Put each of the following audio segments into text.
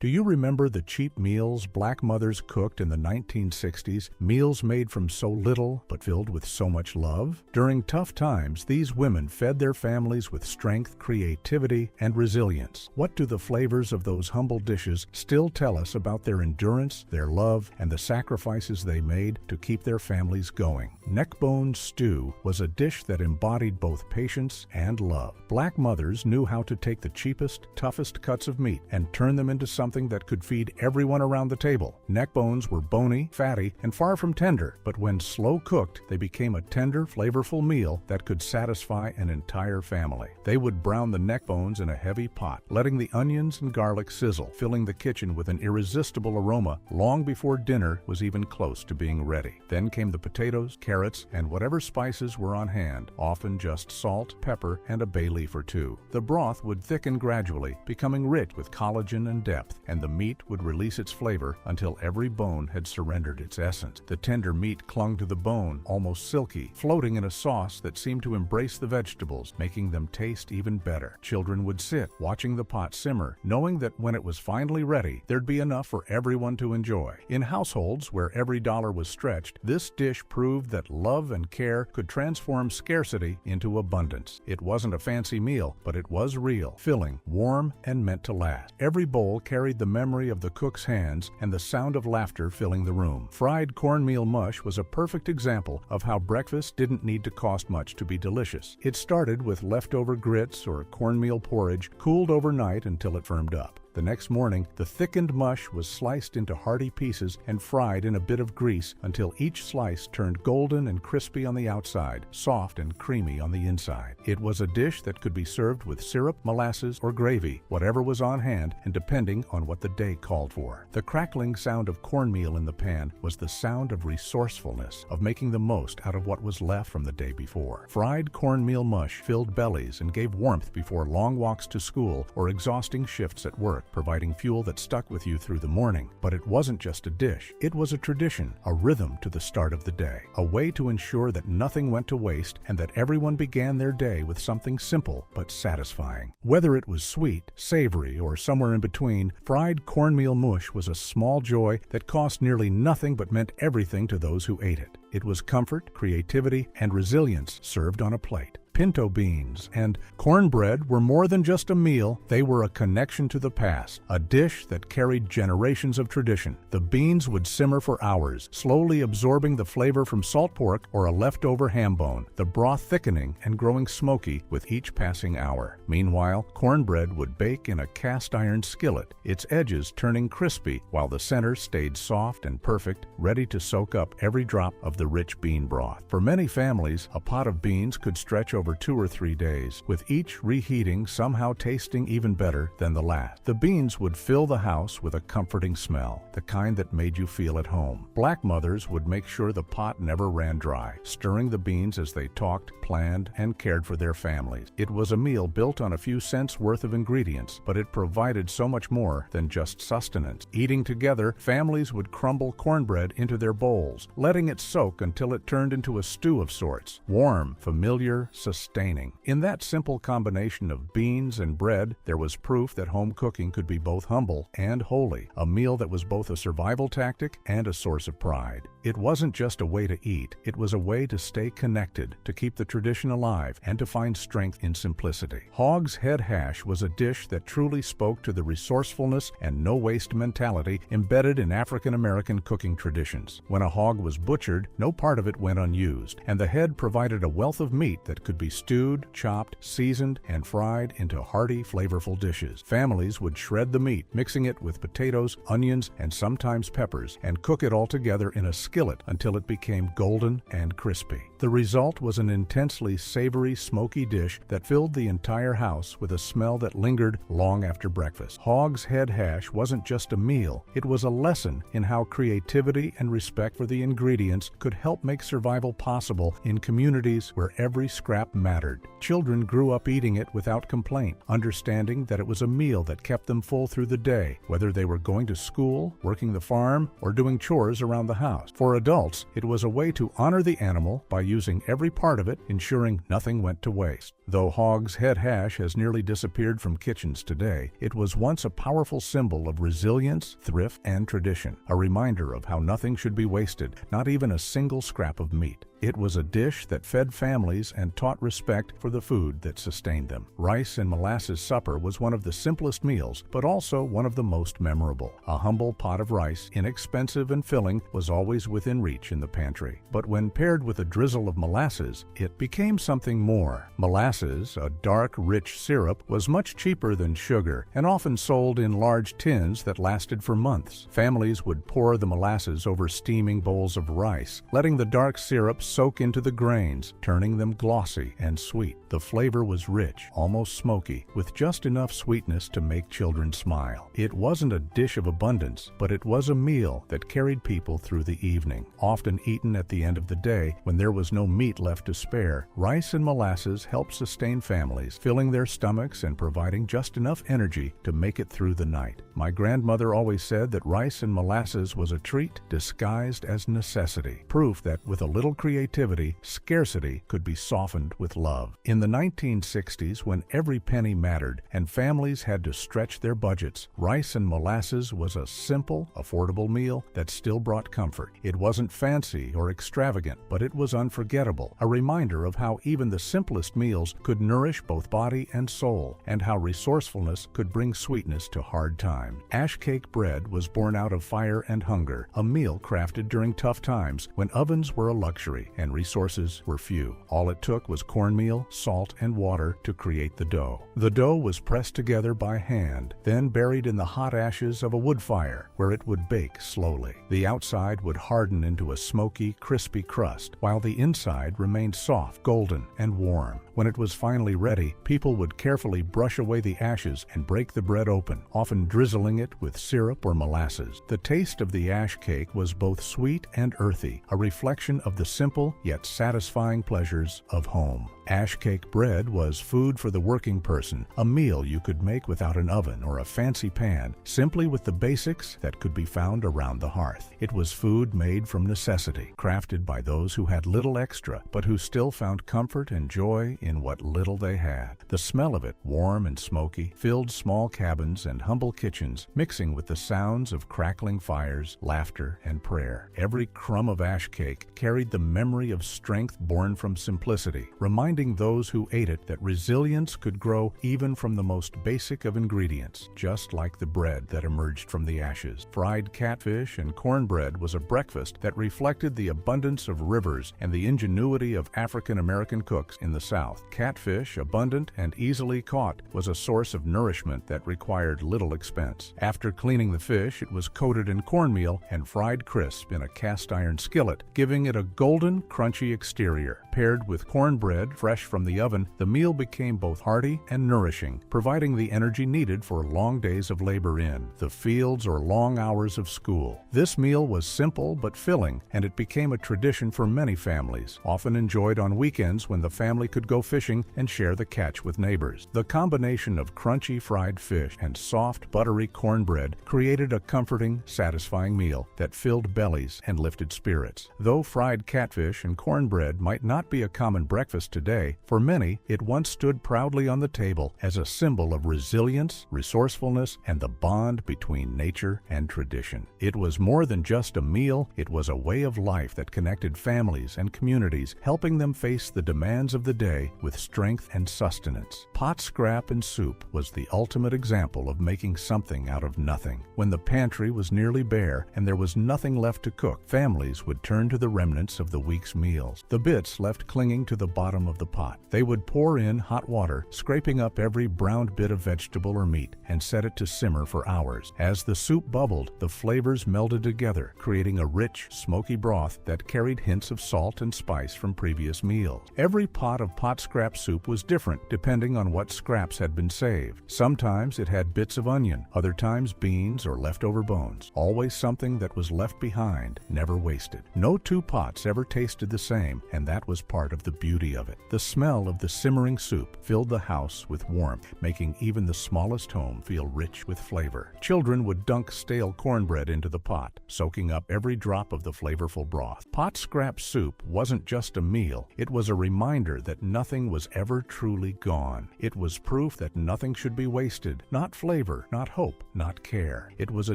Do you remember the cheap meals black mothers cooked in the 1960s, meals made from so little but filled with so much love? During tough times, these women fed their families with strength, creativity, and resilience. What do the flavors of those humble dishes still tell us about their endurance, their love, and the sacrifices they made to keep their families going? Neckbone stew was a dish that embodied both patience and love. Black mothers knew how to take the cheapest, toughest cuts of meat and turn them into something that could feed everyone around the table. Neck bones were bony, fatty, and far from tender, but when slow cooked, they became a tender, flavorful meal that could satisfy an entire family. They would brown the neck bones in a heavy pot, letting the onions and garlic sizzle, filling the kitchen with an irresistible aroma long before dinner was even close to being ready. Then came the potatoes, carrots, and whatever spices were on hand, often just salt, pepper, and a bay leaf or two. The broth would thicken gradually, becoming rich with collagen and depth, and the meat would release its flavor until every bone had surrendered its essence. The tender meat clung to the bone, almost silky, floating in a sauce that seemed to embrace the vegetables, making them taste even better. Children would sit, watching the pot simmer, knowing that when it was finally ready, there'd be enough for everyone to enjoy. In households where every dollar was stretched, this dish proved that love and care could transform scarcity into abundance. It wasn't a fancy meal, but it was real, filling, warm, and meant to last. Every bowl carried the memory of the cook's hands and the sound of laughter filling the room. Fried cornmeal mush was a perfect example of how breakfast didn't need to cost much to be delicious. It started with leftover grits or cornmeal porridge, cooled overnight until it firmed up. The next morning, the thickened mush was sliced into hearty pieces and fried in a bit of grease until each slice turned golden and crispy on the outside, soft and creamy on the inside. It was a dish that could be served with syrup, molasses, or gravy, whatever was on hand and depending on what the day called for. The crackling sound of cornmeal in the pan was the sound of resourcefulness, of making the most out of what was left from the day before. Fried cornmeal mush filled bellies and gave warmth before long walks to school or exhausting shifts at work, providing fuel that stuck with you through the morning. But it wasn't just a dish. It was a tradition, a rhythm to the start of the day, a way to ensure that nothing went to waste and that everyone began their day with something simple but satisfying. Whether it was sweet, savory, or somewhere in between, fried cornmeal mush was a small joy that cost nearly nothing but meant everything to those who ate it. It was comfort, creativity, and resilience served on a plate. Pinto beans and cornbread were more than just a meal, they were a connection to the past, a dish that carried generations of tradition. The beans would simmer for hours, slowly absorbing the flavor from salt pork or a leftover ham bone, the broth thickening and growing smoky with each passing hour. Meanwhile, cornbread would bake in a cast iron skillet, its edges turning crispy while the center stayed soft and perfect, ready to soak up every drop of the rich bean broth. For many families, a pot of beans could stretch over 2 or 3 days, with each reheating somehow tasting even better than the last. The beans would fill the house with a comforting smell, the kind that made you feel at home. Black mothers would make sure the pot never ran dry, stirring the beans as they talked, planned, and cared for their families. It was a meal built on a few cents worth of ingredients, but it provided so much more than just sustenance. Eating together, families would crumble cornbread into their bowls, letting it soak until it turned into a stew of sorts, warm, familiar, sustaining. In that simple combination of beans and bread, there was proof that home cooking could be both humble and holy, a meal that was both a survival tactic and a source of pride. It wasn't just a way to eat, it was a way to stay connected, to keep the tradition alive, and to find strength in simplicity. Hog's head hash was a dish that truly spoke to the resourcefulness and no-waste mentality embedded in African American cooking traditions. When a hog was butchered, no part of it went unused, and the head provided a wealth of meat that could be stewed, chopped, seasoned, and fried into hearty, flavorful dishes. Families would shred the meat, mixing it with potatoes, onions, and sometimes peppers, and cook it all together in a skillet until it became golden and crispy. The result was an intensely savory, smoky dish that filled the entire house with a smell that lingered long after breakfast. Hog's head hash wasn't just a meal, it was a lesson in how creativity and respect for the ingredients could help make survival possible in communities where every scrap mattered. Children grew up eating it without complaint, understanding that it was a meal that kept them full through the day, whether they were going to school, working the farm, or doing chores around the house. For adults, it was a way to honor the animal by using every part of it, ensuring nothing went to waste. Though Hog's Head hash has nearly disappeared from kitchens today, it was once a powerful symbol of resilience, thrift, and tradition, a reminder of how nothing should be wasted, not even a single scrap of meat. It was a dish that fed families and taught respect for the food that sustained them. Rice and molasses supper was one of the simplest meals, but also one of the most memorable. A humble pot of rice, inexpensive and filling, was always within reach in the pantry. But when paired with a drizzle of molasses, it became something more. Molasses, a dark, rich syrup, was much cheaper than sugar and often sold in large tins that lasted for months. Families would pour the molasses over steaming bowls of rice, letting the dark syrup soak into the grains, turning them glossy and sweet. The flavor was rich, almost smoky, with just enough sweetness to make children smile. It wasn't a dish of abundance, but it was a meal that carried people through the evening. Often eaten at the end of the day when there was no meat left to spare, rice and molasses helped sustain families, filling their stomachs and providing just enough energy to make it through the night. My grandmother always said that rice and molasses was a treat disguised as necessity, proof that with a little creativity, scarcity could be softened with love. In the 1960s, when every penny mattered and families had to stretch their budgets, rice and molasses was a simple, affordable meal that still brought comfort. It wasn't fancy or extravagant, but it was unforgettable, a reminder of how even the simplest meals could nourish both body and soul, and how resourcefulness could bring sweetness to hard times. Ash cake bread was born out of fire and hunger, a meal crafted during tough times when ovens were a luxury and resources were few. All it took was cornmeal, salt, and water to create the dough. The dough was pressed together by hand, then buried in the hot ashes of a wood fire, where it would bake slowly. The outside would harden into a smoky, crispy crust, while the inside remained soft, golden, and warm. When it was finally ready, people would carefully brush away the ashes and break the bread open, often drizzling it with syrup or molasses. The taste of the ash cake was both sweet and earthy, a reflection of the simple yet satisfying pleasures of home. Ash cake bread was food for the working person, a meal you could make without an oven or a fancy pan, simply with the basics that could be found around the hearth. It was food made from necessity, crafted by those who had little extra, but who still found comfort and joy in what little they had. The smell of it, warm and smoky, filled small cabins and humble kitchens, mixing with the sounds of crackling fires, laughter, and prayer. Every crumb of ash cake carried the memory of strength born from simplicity, reminding those who ate it that resilience could grow even from the most basic of ingredients, just like the bread that emerged from the ashes. Fried catfish and cornbread was a breakfast that reflected the abundance of rivers and the ingenuity of African American cooks in the South. Catfish, abundant and easily caught, was a source of nourishment that required little expense. After cleaning the fish, it was coated in cornmeal and fried crisp in a cast iron skillet, giving it a golden, crunchy exterior. Paired with cornbread fresh from the oven, the meal became both hearty and nourishing, providing the energy needed for long days of labor in the fields or long hours of school. This meal was simple but filling, and it became a tradition for many families, often enjoyed on weekends when the family could go fishing and share the catch with neighbors. The combination of crunchy fried fish and soft, buttery cornbread created a comforting, satisfying meal that filled bellies and lifted spirits. Though fried catfish and cornbread might not be a common breakfast today, for many, it once stood proudly on the table as a symbol of resilience, resourcefulness, and the bond between nature and tradition. It was more than just a meal, it was a way of life that connected families and communities, helping them face the demands of the day with strength and sustenance. Pot scrap and soup was the ultimate example of making something out of nothing. When the pantry was nearly bare and there was nothing left to cook, families would turn to the remnants of the week's meals, the bits left clinging to the bottom of the pot. They would pour in hot water, scraping up every browned bit of vegetable or meat, and set it to simmer for hours. As the soup bubbled, the flavors melded together, creating a rich, smoky broth that carried hints of salt and spice from previous meals. Every pot of pot scrap soup was different depending on what scraps had been saved. Sometimes it had bits of onion, other times beans or leftover bones. Always something that was left behind, never wasted. No two pots ever tasted the same, and that was part of the beauty of it. The smell of the simmering soup filled the house with warmth, making even the smallest home feel rich with flavor. Children would dunk stale cornbread into the pot, soaking up every drop of the flavorful broth. Pot scrap soup wasn't just a meal, it was a reminder that nothing was ever truly gone. It was proof that nothing should be wasted, not flavor, not hope, not care. It was a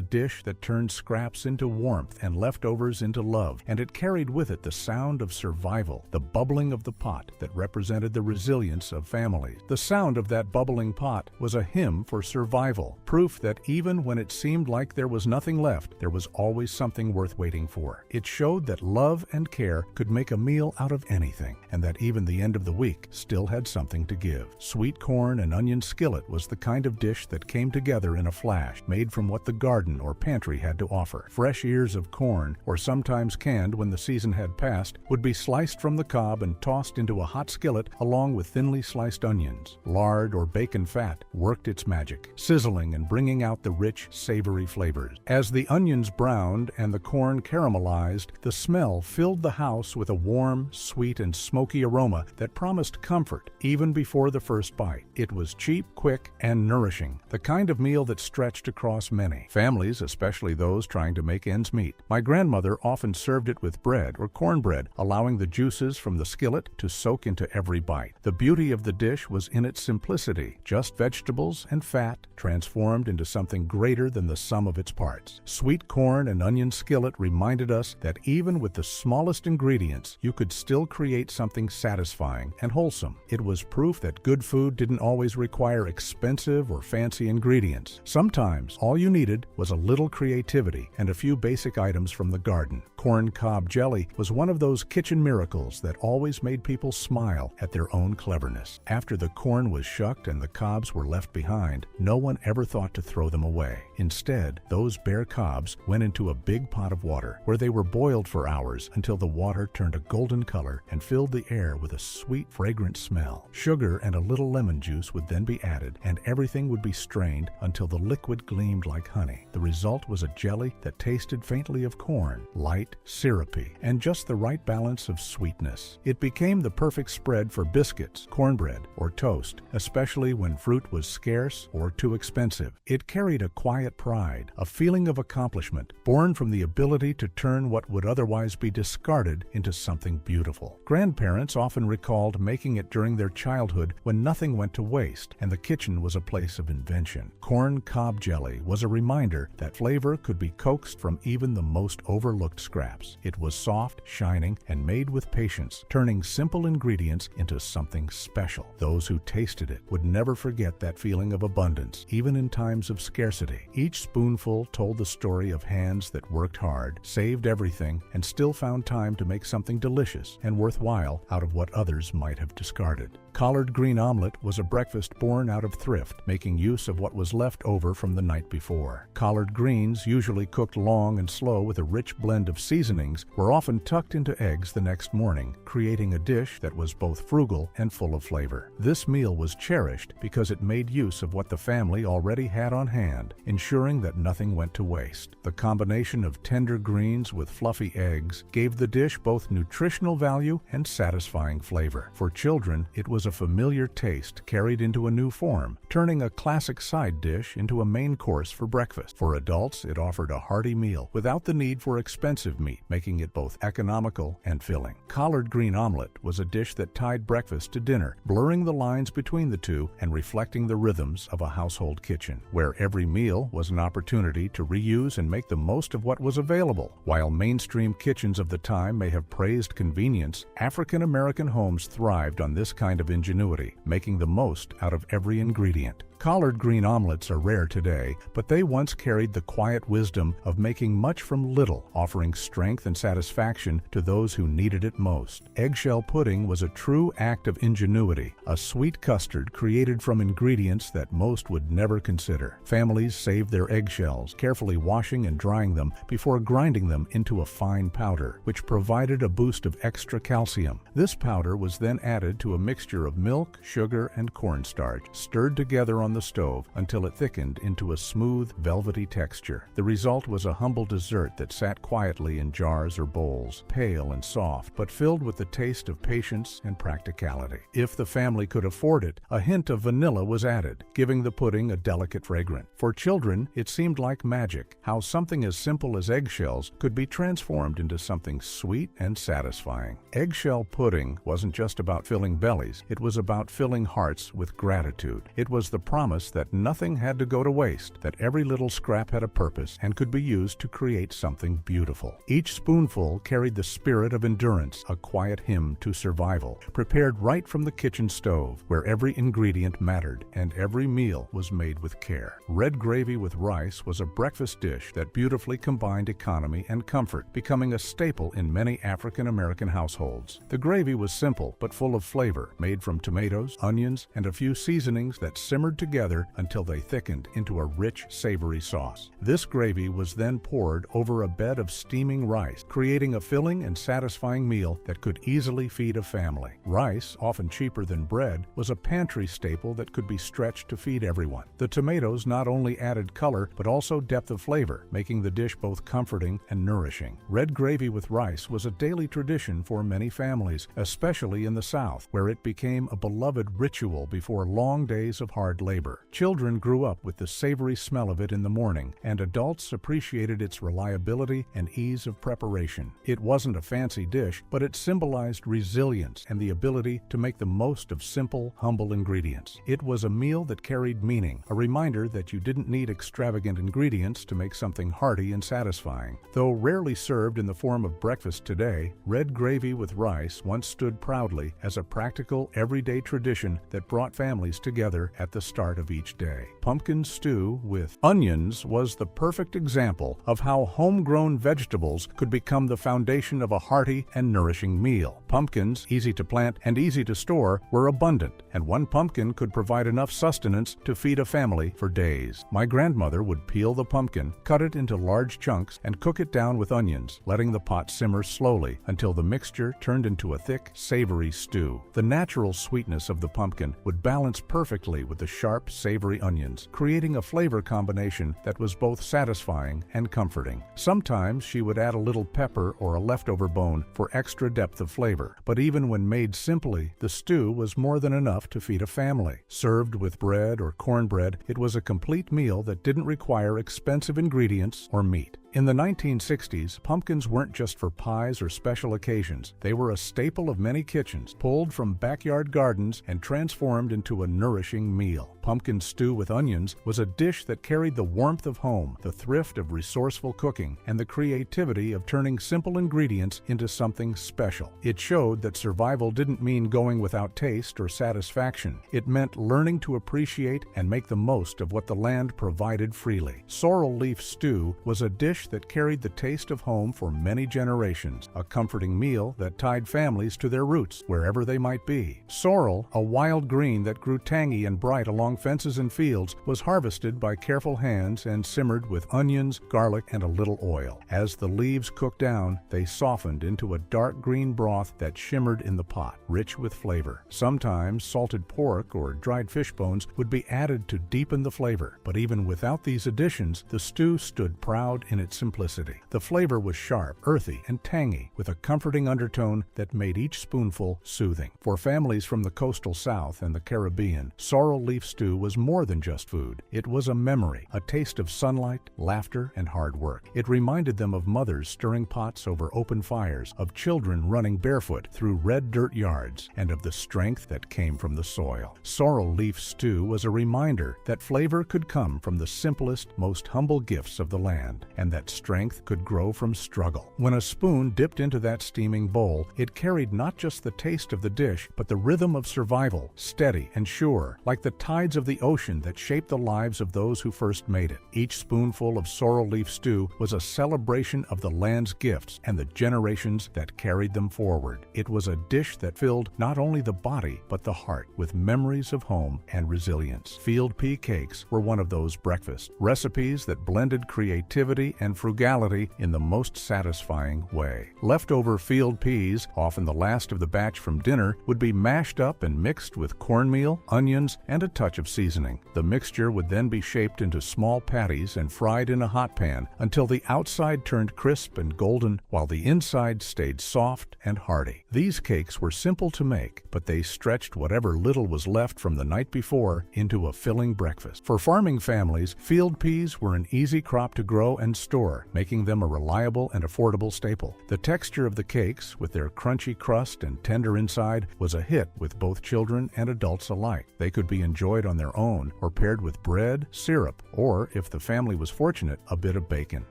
dish that turned scraps into warmth and leftovers into love, and it carried with it the sound of survival, the bubbling of the pot that represented the resilience of families. The sound of that bubbling pot was a hymn for survival, proof that even when it seemed like there was nothing left, there was always something worth waiting for. It showed that love and care could make a meal out of anything, and that even the end of the week still had something to give. Sweet corn and onion skillet was the kind of dish that came together in a flash, made from what the garden or pantry had to offer. Fresh ears of corn, or sometimes canned when the season had passed, would be sliced from the cob and tossed into a hot skillet along with thinly sliced onions. Lard or bacon fat worked its magic, sizzling and bringing out the rich, savory flavors. As the onions browned and the corn caramelized, the smell filled the house with a warm, sweet, and smoky aroma that promised comfort even before the first bite. It was cheap, quick, and nourishing, the kind of meal that stretched across many families, especially those trying to make ends meet. My grandmother often served it with bread or cornbread, allowing the juices from the skillet to soak into every bite. The beauty of the dish was in its simplicity, just vegetables and fat transformed into something greater than the sum of its parts. Sweet corn and onion skillet reminded us that even with the smallest ingredients, you could still create something satisfying and wholesome. It was proof that good food didn't always require expensive or fancy ingredients. Sometimes all you needed was a little creativity and a few basic items from the garden. Corn cob jelly was one of those kitchen miracles that always made people smile at their own cleverness. After the corn was shucked and the cobs were left behind, no one ever thought to throw them away. Instead, those bare cobs went into a big pot of water, where they were boiled for hours until the water turned a golden color and filled the air with a sweet, fragrant smell. Sugar and a little lemon juice would then be added, and everything would be strained until the liquid gleamed like honey. The result was a jelly that tasted faintly of corn, light, syrupy, and just the right balance of sweetness. It became the perfect spread for biscuits, cornbread, or toast, especially when fruit was scarce or too expensive. It carried a quiet pride, a feeling of accomplishment, born from the ability to turn what would otherwise be discarded into something beautiful. Grandparents often recalled making it during their childhood when nothing went to waste and the kitchen was a place of invention. Corn cob jelly was a reminder that flavor could be coaxed from even the most overlooked scraps. It was soft, shining, and made with patience, turning simple ingredients into something special. Those who tasted it would never forget that feeling of abundance, even in times of scarcity. Each spoonful told the story of hands that worked hard, saved everything, and still found time to make something delicious and worthwhile out of what others might have discarded. Collard green omelet was a breakfast born out of thrift, making use of what was left over from the night before. Collard greens, usually cooked long and slow with a rich blend of seasonings, were often tucked into eggs the next morning, creating a dish that was both frugal and full of flavor. This meal was cherished because it made use of what the family already had on hand, ensuring that nothing went to waste. The combination of tender greens with fluffy eggs gave the dish both nutritional value and satisfying flavor. For children, it was a familiar taste carried into a new form, turning a classic side dish into a main course for breakfast. For adults, it offered a hearty meal without the need for expensive meat, making it both economical and filling. Collard green omelet was a dish that tied breakfast to dinner, blurring the lines between the two and reflecting the rhythms of a household kitchen, where every meal was an opportunity to reuse and make the most of what was available. While mainstream kitchens of the time may have praised convenience, African American homes thrived on this kind of ingenuity, making the most out of every ingredient. Collard green omelets are rare today, but they once carried the quiet wisdom of making much from little, offering strength and satisfaction to those who needed it most. Eggshell pudding was a true act of ingenuity, a sweet custard created from ingredients that most would never consider. Families saved their eggshells, carefully washing and drying them before grinding them into a fine powder, which provided a boost of extra calcium. This powder was then added to a mixture of milk, sugar, and cornstarch, stirred together on the stove until it thickened into a smooth, velvety texture. The result was a humble dessert that sat quietly in jars or bowls, pale and soft, but filled with the taste of patience and practicality. If the family could afford it, a hint of vanilla was added, giving the pudding a delicate fragrance. For children, it seemed like magic, how something as simple as eggshells could be transformed into something sweet and satisfying. Eggshell pudding wasn't just about filling bellies, it was about filling hearts with gratitude. It was the promise that nothing had to go to waste, that every little scrap had a purpose and could be used to create something beautiful. Each spoonful carried the spirit of endurance, a quiet hymn to survival, prepared right from the kitchen stove, where every ingredient mattered and every meal was made with care. Red gravy with rice was a breakfast dish that beautifully combined economy and comfort, becoming a staple in many African American households. The gravy was simple but full of flavor, made from tomatoes, onions, and a few seasonings that simmered together until they thickened into a rich, savory sauce. This gravy was then poured over a bed of steaming rice, creating a filling and satisfying meal that could easily feed a family. Rice, often cheaper than bread, was a pantry staple that could be stretched to feed everyone. The tomatoes not only added color but also depth of flavor, making the dish both comforting and nourishing. Red gravy with rice was a daily tradition for many families, especially in the South, where it became a beloved ritual before long days of hard labor. Children grew up with the savory smell of it in the morning, and adults appreciated its reliability and ease of preparation. It wasn't a fancy dish, but it symbolized resilience and the ability to make the most of simple, humble ingredients. It was a meal that carried meaning, a reminder that you didn't need extravagant ingredients to make something hearty and satisfying. Though rarely served in the form of breakfast today, red gravy with rice once stood proudly as a practical, everyday tradition that brought families together at the start of each day. Pumpkin stew with onions was the perfect example of how homegrown vegetables could become the foundation of a hearty and nourishing meal. Pumpkins, easy to plant and easy to store, were abundant, and one pumpkin could provide enough sustenance to feed a family for days. My grandmother would peel the pumpkin, cut it into large chunks, and cook it down with onions, letting the pot simmer slowly until the mixture turned into a thick, savory stew. The natural sweetness of the pumpkin would balance perfectly with the sharp, savory onions, creating a flavor combination that was both satisfying and comforting. Sometimes she would add a little pepper or a leftover bone for extra depth of flavor, but even when made simply, the stew was more than enough to feed a family. Served with bread or cornbread, it was a complete meal that didn't require expensive ingredients or meat. In the 1960s, pumpkins weren't just for pies or special occasions. They were a staple of many kitchens, pulled from backyard gardens and transformed into a nourishing meal. Pumpkin stew with onions was a dish that carried the warmth of home, the thrift of resourceful cooking, and the creativity of turning simple ingredients into something special. It showed that survival didn't mean going without taste or satisfaction. It meant learning to appreciate and make the most of what the land provided freely. Sorrel leaf stew was a dish that carried the taste of home for many generations, a comforting meal that tied families to their roots, wherever they might be. Sorrel, a wild green that grew tangy and bright along fences and fields, was harvested by careful hands and simmered with onions, garlic, and a little oil. As the leaves cooked down, they softened into a dark green broth that shimmered in the pot, rich with flavor. Sometimes salted pork or dried fish bones would be added to deepen the flavor, but even without these additions, the stew stood proud in its simplicity. The flavor was sharp, earthy, and tangy, with a comforting undertone that made each spoonful soothing. For families from the coastal South and the Caribbean, sorrel leaf stew was more than just food. It was a memory, a taste of sunlight, laughter, and hard work. It reminded them of mothers stirring pots over open fires, of children running barefoot through red dirt yards, and of the strength that came from the soil. Sorrel leaf stew was a reminder that flavor could come from the simplest, most humble gifts of the land, and that strength could grow from struggle. When a spoon dipped into that steaming bowl, it carried not just the taste of the dish, but the rhythm of survival, steady and sure, like the tides of the ocean that shaped the lives of those who first made it. Each spoonful of sorrel leaf stew was a celebration of the land's gifts and the generations that carried them forward. It was a dish that filled not only the body, but the heart with memories of home and resilience. Field pea cakes were one of those breakfast recipes that blended creativity and frugality in the most satisfying way. Leftover field peas, often the last of the batch from dinner, would be mashed up and mixed with cornmeal, onions, and a touch touch of seasoning. The mixture would then be shaped into small patties and fried in a hot pan until the outside turned crisp and golden while the inside stayed soft and hearty. These cakes were simple to make, but they stretched whatever little was left from the night before into a filling breakfast. For farming families, field peas were an easy crop to grow and store, making them a reliable and affordable staple. The texture of the cakes, with their crunchy crust and tender inside, was a hit with both children and adults alike. They could be enjoyed on their own or paired with bread, syrup, or, if the family was fortunate, a bit of bacon.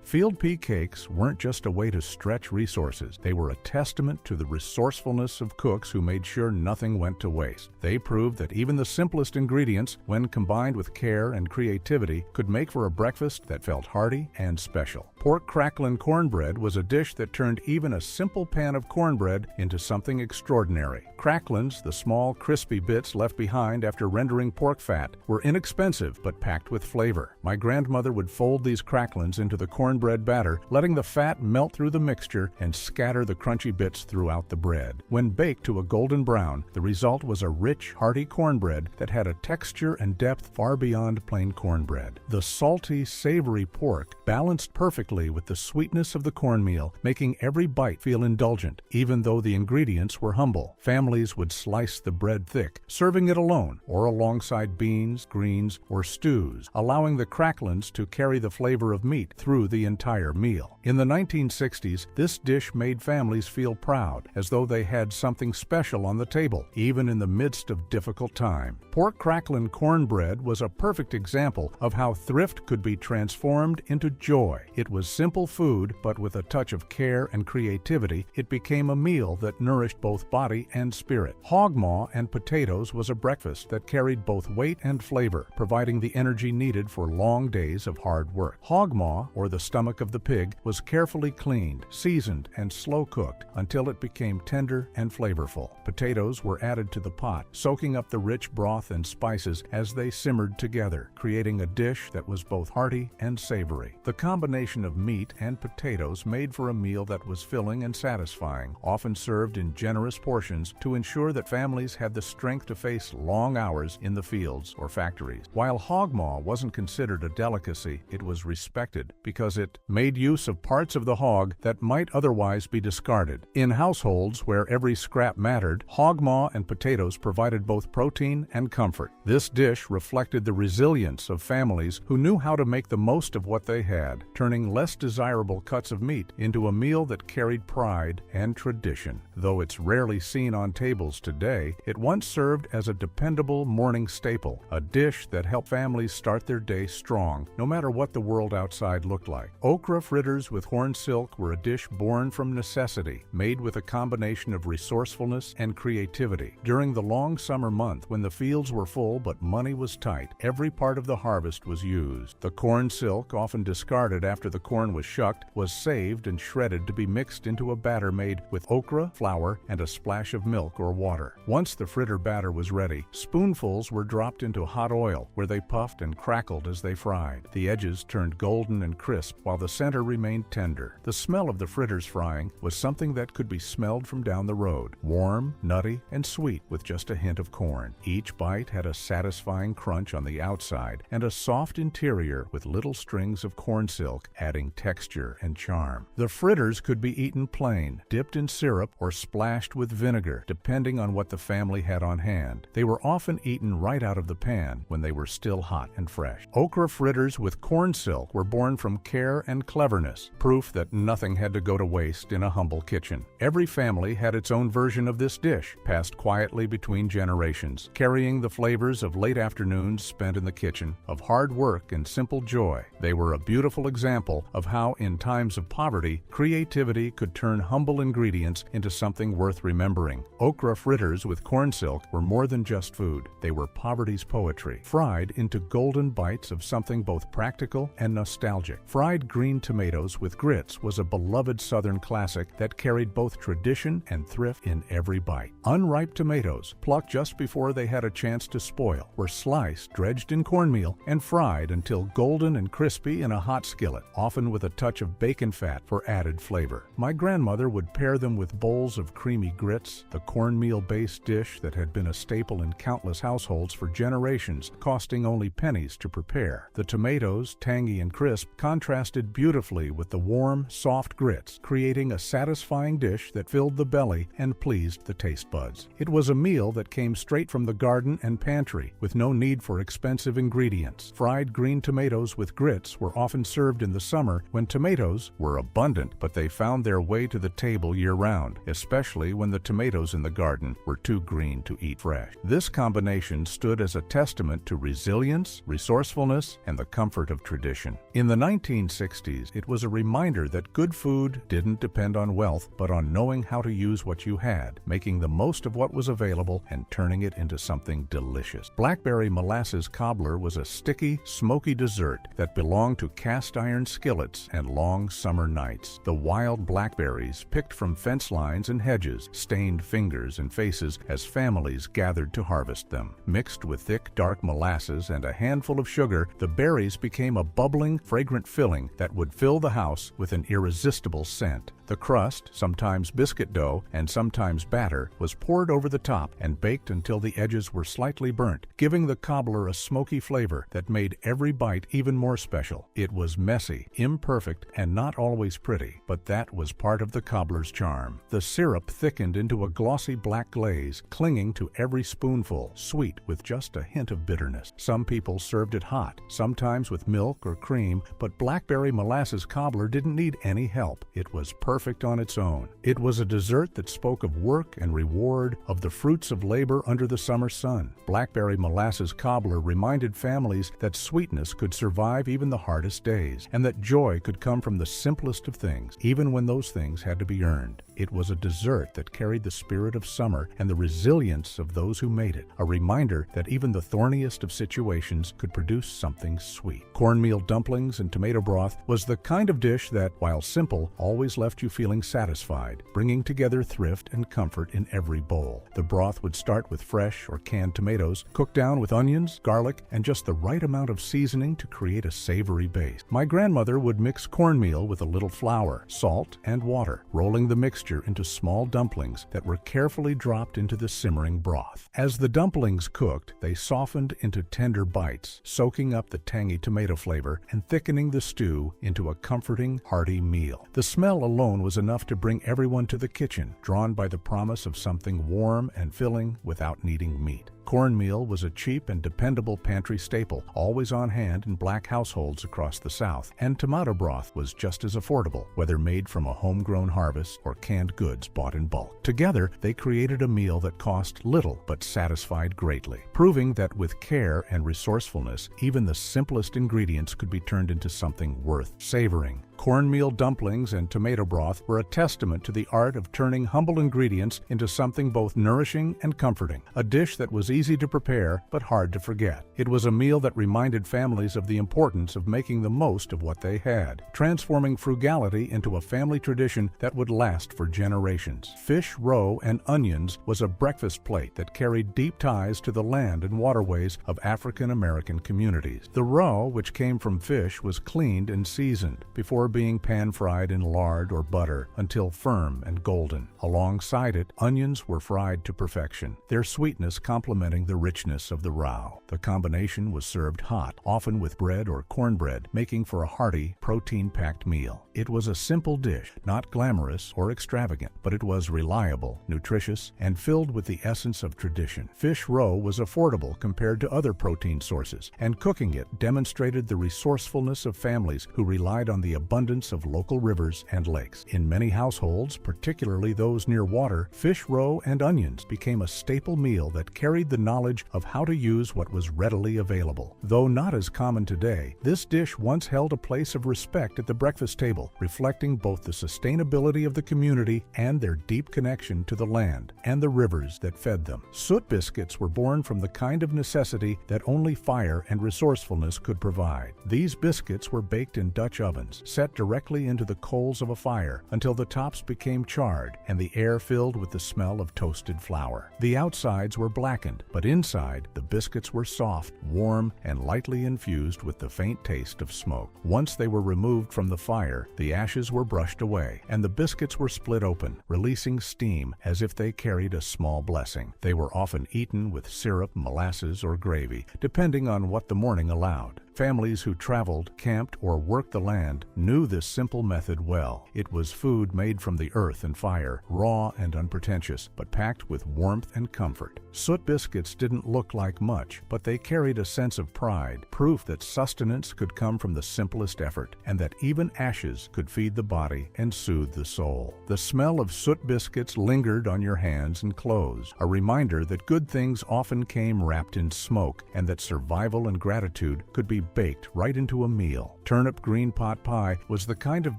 Field pea cakes weren't just a way to stretch resources. They were a testament to the resourcefulness of cooks who made sure nothing went to waste. They proved that even the simplest ingredients, when combined with care and creativity, could make for a breakfast that felt hearty and special. Pork cracklin cornbread was a dish that turned even a simple pan of cornbread into something extraordinary. Cracklins, the small, crispy bits left behind after rendering pork fat, were inexpensive but packed with flavor. My grandmother would fold these cracklins into the cornbread batter, letting the fat melt through the mixture and scatter the crunchy bits throughout the bread. When baked to a golden brown, the result was a rich, hearty cornbread that had a texture and depth far beyond plain cornbread. The salty, savory pork balanced perfectly with the sweetness of the cornmeal, making every bite feel indulgent, even though the ingredients were humble. Families would slice the bread thick, serving it alone or alongside beans, greens, or stews, allowing the cracklins to carry the flavor of meat through the entire meal. In the 1960s, this dish made families feel proud, as though they had something special on the table, even in the midst of difficult time. Pork cracklin cornbread was a perfect example of how thrift could be transformed into joy. It was simple food, but with a touch of care and creativity, it became a meal that nourished both body and spirit. Hog maw and potatoes was a breakfast that carried both weight and flavor, providing the energy needed for long days of hard work. Hog maw, or the stomach of the pig, was carefully cleaned, seasoned, and slow-cooked until it became tender and flavorful. Potatoes were added to the pot, soaking up the rich broth and spices as they simmered together, creating a dish that was both hearty and savory. The combination of meat and potatoes made for a meal that was filling and satisfying, often served in generous portions to ensure that families had the strength to face long hours in the fields or factories. While hog maw wasn't considered a delicacy, it was respected because it made use of parts of the hog that might otherwise be discarded. In households where every scrap mattered, hog maw and potatoes provided both protein and comfort. This dish reflected the resilience of families who knew how to make the most of what they had, turning less desirable cuts of meat into a meal that carried pride and tradition. Though it's rarely seen on tables today, it once served as a dependable morning staple, a dish that helped families start their day strong, no matter what the world outside looked like. Okra fritters with corn silk were a dish born from necessity, made with a combination of resourcefulness and creativity. During the long summer month, when the fields were full but money was tight, every part of the harvest was used. The corn silk, often discarded after the corn was shucked, was saved and shredded to be mixed into a batter made with okra, flour, and a splash of milk or water. Once the fritter batter was ready, spoonfuls were dropped into hot oil, where they puffed and crackled as they fried. The edges turned golden and crisp, while the center remained tender. The smell of the fritters frying was something that could be smelled from down the road, warm, nutty, and sweet with just a hint of corn. Each bite had a satisfying crunch on the outside and a soft interior with little strings of corn silk adding texture and charm. The fritters could be eaten plain, dipped in syrup, or splashed with vinegar, depending on what the family had on hand. They were often eaten right out of the pan when they were still hot and fresh. Okra fritters with corn silk were born from care and cleverness, proof that nothing had to go to waste in a humble kitchen. Every family had its own version of this dish, passed quietly between generations, carrying the flavors of late afternoons spent in the kitchen, of hard work and simple joy. They were a beautiful example of how, in times of poverty, creativity could turn humble ingredients into something worth remembering. Okra fritters with corn silk were more than just food. They were poverty's poetry, fried into golden bites of something both practical and nostalgic. Fried green tomatoes with grits was a beloved Southern classic that carried both tradition and thrift in every bite. Unripe tomatoes, plucked just before they had a chance to spoil, were sliced, dredged in cornmeal, and fried until golden and crispy in a hot skillet, often with a touch of bacon fat for added flavor. My grandmother would pair them with bowls of creamy grits, the cornmeal-based dish that had been a staple in countless households for generations, costing only pennies to prepare. The tomatoes, tangy and crisp, contrasted beautifully with the warm, soft grits, creating a satisfying dish that filled the belly and pleased the taste buds. It was a meal that came straight from the garden and pantry, with no need for expensive ingredients. Fried green tomatoes with grits were often served in the summer when tomatoes were abundant, but they found their way to the table year-round, especially when the tomatoes in the garden were too green to eat fresh. This combination stood as a testament to resilience, resourcefulness, and the comfort of tradition. In the 1960s, it was a reminder that good food didn't depend on wealth, but on knowing how to use what you had, making the most of what was available and turning it into something delicious. Blackberry molasses cobbler was a sticky, smoky dessert that belonged to cast-iron skillets and long summer nights. The wild blackberries, picked from fence lines and hedges, stained fingers and faces as families gathered to harvest them. Mixed with thick, dark molasses and a handful of sugar, the berries became a bubbling, fragrant filling that would fill the house with an irresistible scent. The crust, sometimes biscuit dough and sometimes batter, was poured over the top and baked until the edges were slightly burnt, giving the cobbler a smoky flavor that made every bite even more special. It was messy, imperfect, and not always pretty, but that was part of the cobbler's charm. The syrup thickened into a glossy black glaze, clinging to every spoonful, sweet with just a hint of bitterness. Some people served it hot, sometimes with milk or cream, but blackberry molasses cobbler didn't need any help. It was perfect on its own. It was a dessert that spoke of work and reward, of the fruits of labor under the summer sun. Blackberry molasses cobbler reminded families that sweetness could survive even the hardest days, and that joy could come from the simplest of things, even when those things had to be earned. It was a dessert that carried the spirit of summer and the resilience of those who made it, a reminder that even the thorniest of situations could produce something sweet. Cornmeal dumplings and tomato broth was the kind of dish that, while simple, always left you feeling satisfied, bringing together thrift and comfort in every bowl. The broth would start with fresh or canned tomatoes, cooked down with onions, garlic, and just the right amount of seasoning to create a savory base. My grandmother would mix cornmeal with a little flour, salt, and water, rolling the mixture into small dumplings that were carefully dropped into the simmering broth. As the dumplings cooked, they softened into tender bites, soaking up the tangy tomato flavor and thickening the stew into a comforting, hearty meal. The smell alone was enough to bring everyone to the kitchen, drawn by the promise of something warm and filling without needing meat. Cornmeal was a cheap and dependable pantry staple, always on hand in black households across the South, and tomato broth was just as affordable, whether made from a homegrown harvest or canned goods bought in bulk. Together, they created a meal that cost little but satisfied greatly, proving that with care and resourcefulness, even the simplest ingredients could be turned into something worth savoring. Cornmeal dumplings and tomato broth were a testament to the art of turning humble ingredients into something both nourishing and comforting, a dish that was easy to prepare but hard to forget. It was a meal that reminded families of the importance of making the most of what they had, transforming frugality into a family tradition that would last for generations. Fish roe and onions was a breakfast plate that carried deep ties to the land and waterways of African American communities. The roe, which came from fish, was cleaned and seasoned before being pan-fried in lard or butter until firm and golden. Alongside it, onions were fried to perfection, their sweetness complementing the richness of the roe. The combination was served hot, often with bread or cornbread, making for a hearty, protein-packed meal. It was a simple dish, not glamorous or extravagant, but it was reliable, nutritious, and filled with the essence of tradition. Fish roe was affordable compared to other protein sources, and cooking it demonstrated the resourcefulness of families who relied on the abundance of local rivers and lakes. In many households, particularly those near water, fish roe and onions became a staple meal that carried the knowledge of how to use what was readily available. Though not as common today, this dish once held a place of respect at the breakfast table, reflecting both the sustainability of the community and their deep connection to the land and the rivers that fed them. Soot biscuits were born from the kind of necessity that only fire and resourcefulness could provide. These biscuits were baked in Dutch ovens, set set directly into the coals of a fire until the tops became charred and the air filled with the smell of toasted flour. The outsides were blackened, but inside the biscuits were soft, warm, and lightly infused with the faint taste of smoke. Once they were removed from the fire, the ashes were brushed away, and the biscuits were split open, releasing steam as if they carried a small blessing. They were often eaten with syrup, molasses, or gravy, depending on what the morning allowed. Families who traveled, camped, or worked the land knew this simple method well. It was food made from the earth and fire, raw and unpretentious, but packed with warmth and comfort. Soot biscuits didn't look like much, but they carried a sense of pride, proof that sustenance could come from the simplest effort, and that even ashes could feed the body and soothe the soul. The smell of soot biscuits lingered on your hands and clothes, a reminder that good things often came wrapped in smoke, and that survival and gratitude could be baked right into a meal. Turnip green pot pie was the kind of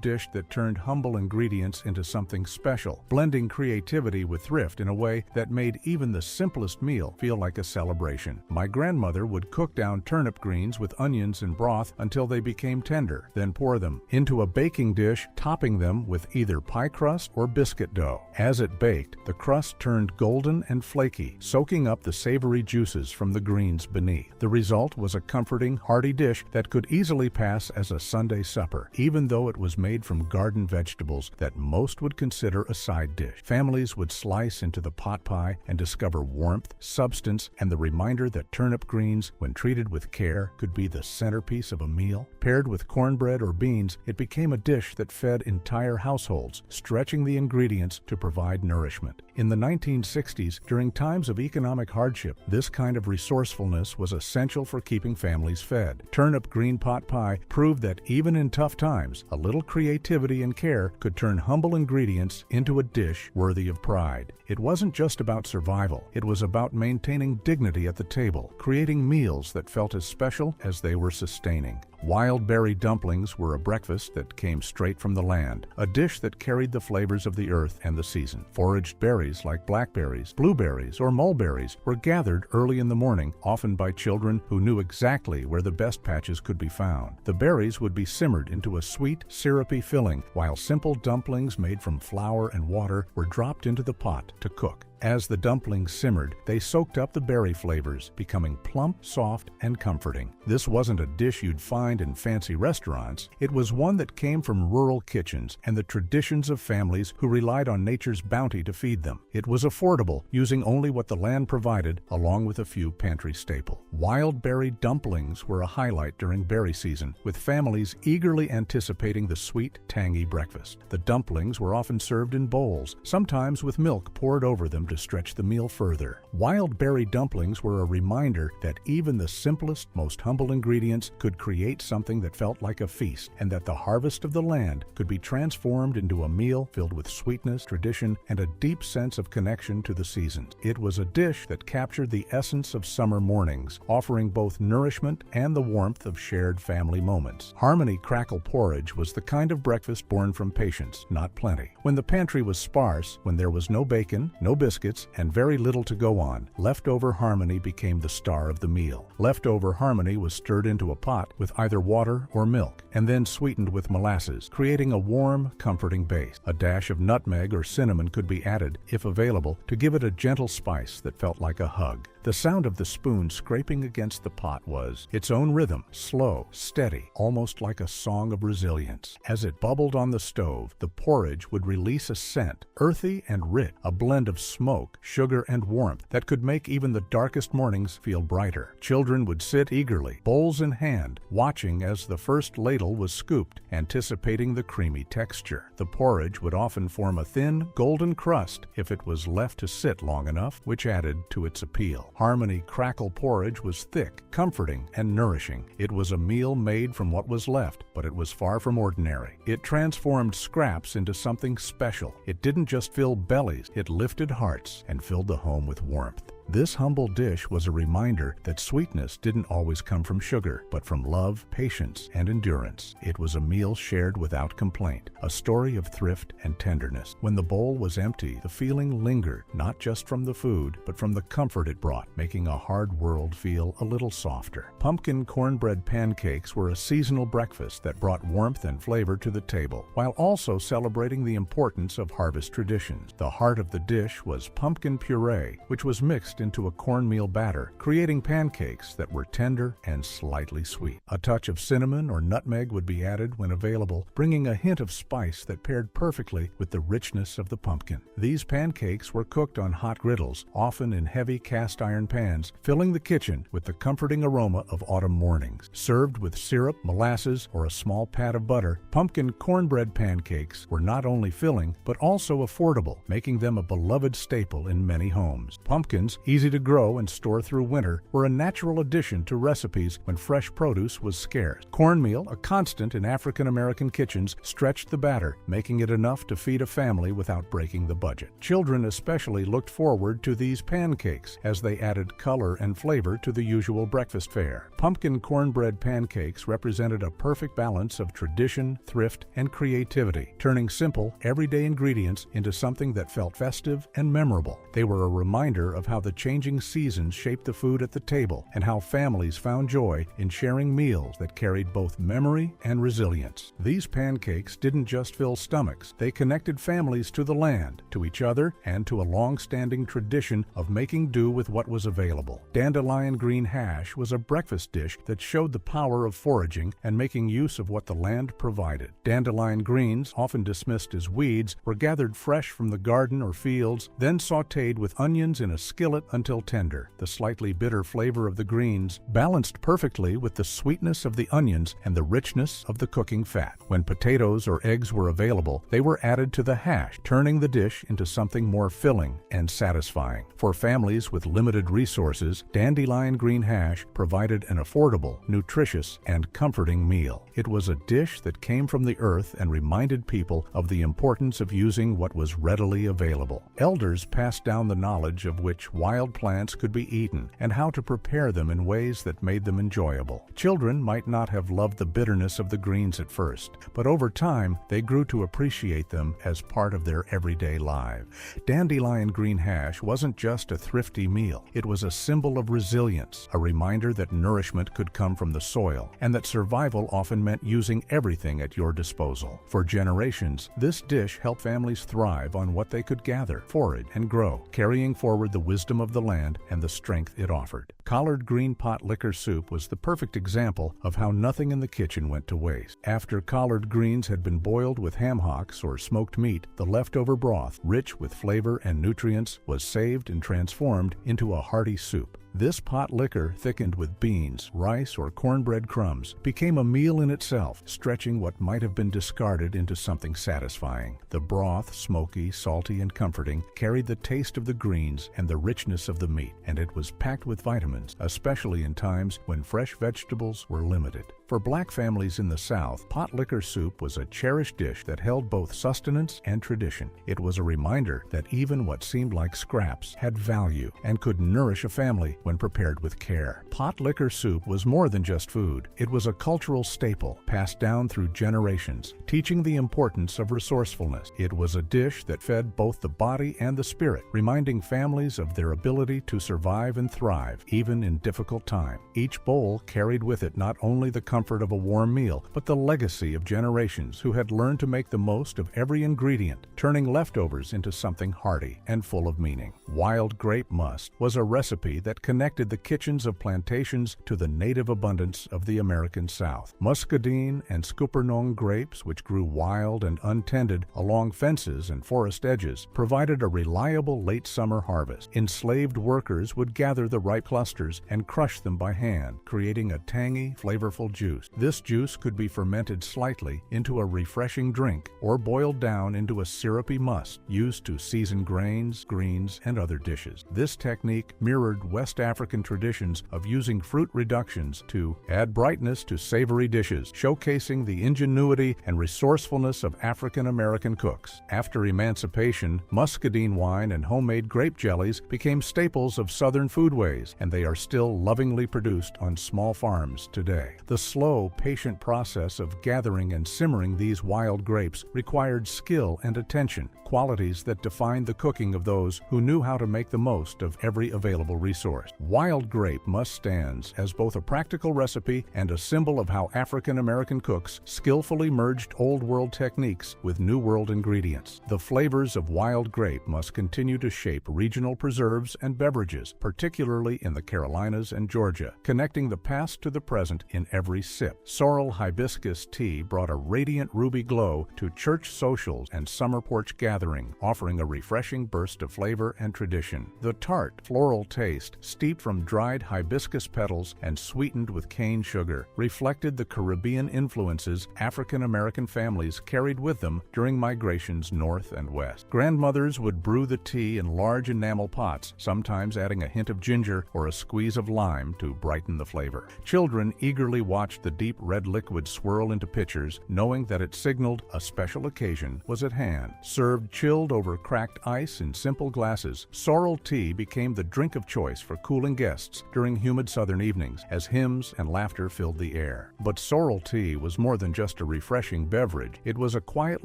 dish that turned humble ingredients into something special, blending creativity with thrift in a way that made even the simplest meal feel like a celebration. My grandmother would cook down turnip greens with onions and broth until they became tender, then pour them into a baking dish, topping them with either pie crust or biscuit dough. As it baked, the crust turned golden and flaky, soaking up the savory juices from the greens beneath. The result was a comforting, hearty dish that could easily pass as a Sunday supper, even though it was made from garden vegetables that most would consider a side dish. Families would slice into the pot pie and discover warmth, substance, and the reminder that turnip greens, when treated with care, could be the centerpiece of a meal. Paired with cornbread or beans, it became a dish that fed entire households, stretching the ingredients to provide nourishment. In the 1960s, during times of economic hardship, this kind of resourcefulness was essential for keeping families fed. Turnip green pot pie proved that even in tough times, a little creativity and care could turn humble ingredients into a dish worthy of pride. It wasn't just about survival, it was about maintaining dignity at the table, creating meals that felt as special as they were sustaining. Wild berry dumplings were a breakfast that came straight from the land, a dish that carried the flavors of the earth and the season. Foraged berries like blackberries, blueberries, or mulberries were gathered early in the morning, often by children who knew exactly where the best patches could be found. The berries would be simmered into a sweet, syrupy filling, while simple dumplings made from flour and water were dropped into the pot to cook. As the dumplings simmered, they soaked up the berry flavors, becoming plump, soft, and comforting. This wasn't a dish you'd find in fancy restaurants. It was one that came from rural kitchens and the traditions of families who relied on nature's bounty to feed them. It was affordable, using only what the land provided, along with a few pantry staples. Wild berry dumplings were a highlight during berry season, with families eagerly anticipating the sweet, tangy breakfast. The dumplings were often served in bowls, sometimes with milk poured over them to stretch the meal further. Wild berry dumplings were a reminder that even the simplest, most humble ingredients could create something that felt like a feast, and that the harvest of the land could be transformed into a meal filled with sweetness, tradition, and a deep sense of connection to the seasons. It was a dish that captured the essence of summer mornings, offering both nourishment and the warmth of shared family moments. Harmony crackle porridge was the kind of breakfast born from patience, not plenty. When the pantry was sparse, when there was no bacon, no biscuits, and very little to go on, leftover Harmony became the star of the meal. Leftover Harmony was stirred into a pot with either water or milk, and then sweetened with molasses, creating a warm, comforting base. A dash of nutmeg or cinnamon could be added, if available, to give it a gentle spice that felt like a hug. The sound of the spoon scraping against the pot was its own rhythm, slow, steady, almost like a song of resilience. As it bubbled on the stove, the porridge would release a scent, earthy and rich, a blend of smoke, sugar, and warmth that could make even the darkest mornings feel brighter. Children would sit eagerly, bowls in hand, watching as the first ladle was scooped, anticipating the creamy texture. The porridge would often form a thin, golden crust if it was left to sit long enough, which added to its appeal. Harmony crackle porridge was thick, comforting, and nourishing. It was a meal made from what was left, but it was far from ordinary. It transformed scraps into something special. It didn't just fill bellies, it lifted hearts and filled the home with warmth. This humble dish was a reminder that sweetness didn't always come from sugar, but from love, patience, and endurance. It was a meal shared without complaint, a story of thrift and tenderness. When the bowl was empty, the feeling lingered, not just from the food, but from the comfort it brought, making a hard world feel a little softer. Pumpkin cornbread pancakes were a seasonal breakfast that brought warmth and flavor to the table, while also celebrating the importance of harvest traditions. The heart of the dish was pumpkin puree, which was mixed into a cornmeal batter, creating pancakes that were tender and slightly sweet. A touch of cinnamon or nutmeg would be added when available, bringing a hint of spice that paired perfectly with the richness of the pumpkin. These pancakes were cooked on hot griddles, often in heavy cast iron pans, filling the kitchen with the comforting aroma of autumn mornings. Served with syrup, molasses, or a small pat of butter, pumpkin cornbread pancakes were not only filling, but also affordable, making them a beloved staple in many homes. Pumpkins, easy to grow and store through winter, were a natural addition to recipes when fresh produce was scarce. Cornmeal, a constant in African American kitchens, stretched the batter, making it enough to feed a family without breaking the budget. Children especially looked forward to these pancakes as they added color and flavor to the usual breakfast fare. Pumpkin cornbread pancakes represented a perfect balance of tradition, thrift, and creativity, turning simple, everyday ingredients into something that felt festive and memorable. They were a reminder of how the changing seasons shaped the food at the table and how families found joy in sharing meals that carried both memory and resilience. These pancakes didn't just fill stomachs, they connected families to the land, to each other, and to a long-standing tradition of making do with what was available. Dandelion green hash was a breakfast dish that showed the power of foraging and making use of what the land provided. Dandelion greens, often dismissed as weeds, were gathered fresh from the garden or fields, then sautéed with onions in a skillet until tender. The slightly bitter flavor of the greens balanced perfectly with the sweetness of the onions and the richness of the cooking fat. When potatoes or eggs were available, they were added to the hash, turning the dish into something more filling and satisfying. For families with limited resources, dandelion green hash provided an affordable, nutritious, and comforting meal. It was a dish that came from the earth and reminded people of the importance of using what was readily available. Elders passed down the knowledge of which wild plants could be eaten and how to prepare them in ways that made them enjoyable. Children might not have loved the bitterness of the greens at first, but over time they grew to appreciate them as part of their everyday lives. Dandelion green hash wasn't just a thrifty meal. It was a symbol of resilience, a reminder that nourishment could come from the soil, and that survival often meant using everything at your disposal. For generations, this dish helped families thrive on what they could gather, forage, and grow, carrying forward the wisdom of the land and the strength it offered. Collard green pot liquor soup was the perfect example of how nothing in the kitchen went to waste. After collard greens had been boiled with ham hocks or smoked meat, the leftover broth, rich with flavor and nutrients, was saved and transformed into a hearty soup. This pot liquor, thickened with beans, rice, or cornbread crumbs, became a meal in itself, stretching what might have been discarded into something satisfying. The broth, smoky, salty, and comforting, carried the taste of the greens and the richness of the meat, and it was packed with vitamins, especially in times when fresh vegetables were limited. For Black families in the South, pot liquor soup was a cherished dish that held both sustenance and tradition. It was a reminder that even what seemed like scraps had value and could nourish a family when prepared with care. Pot liquor soup was more than just food. It was a cultural staple passed down through generations, teaching the importance of resourcefulness. It was a dish that fed both the body and the spirit, reminding families of their ability to survive and thrive, even in difficult times. Each bowl carried with it not only the comfort of a warm meal, but the legacy of generations who had learned to make the most of every ingredient, turning leftovers into something hearty and full of meaning. Wild grape must was a recipe that connected the kitchens of plantations to the native abundance of the American South. Muscadine and Scuppernong grapes, which grew wild and untended along fences and forest edges, provided a reliable late summer harvest. Enslaved workers would gather the ripe clusters and crush them by hand, creating a tangy, flavorful juice juice. This juice could be fermented slightly into a refreshing drink or boiled down into a syrupy must used to season grains, greens, and other dishes. This technique mirrored West African traditions of using fruit reductions to add brightness to savory dishes, showcasing the ingenuity and resourcefulness of African American cooks. After emancipation, muscadine wine and homemade grape jellies became staples of Southern foodways, and they are still lovingly produced on small farms today. The slow, patient process of gathering and simmering these wild grapes required skill and attention, qualities that defined the cooking of those who knew how to make the most of every available resource. Wild grape must stands as both a practical recipe and a symbol of how African American cooks skillfully merged Old World techniques with New World ingredients. The flavors of wild grape must continue to shape regional preserves and beverages, particularly in the Carolinas and Georgia, connecting the past to the present in every sip. Sorrel hibiscus tea brought a radiant ruby glow to church socials and summer porch gatherings, offering a refreshing burst of flavor and tradition. The tart, floral taste, steeped from dried hibiscus petals and sweetened with cane sugar, reflected the Caribbean influences African American families carried with them during migrations north and west. Grandmothers would brew the tea in large enamel pots, sometimes adding a hint of ginger or a squeeze of lime to brighten the flavor. Children eagerly watched the deep red liquid swirl into pitchers, knowing that it signaled a special occasion was at hand. Served chilled over cracked ice in simple glasses, sorrel tea became the drink of choice for cooling guests during humid southern evenings as hymns and laughter filled the air. But sorrel tea was more than just a refreshing beverage. It was a quiet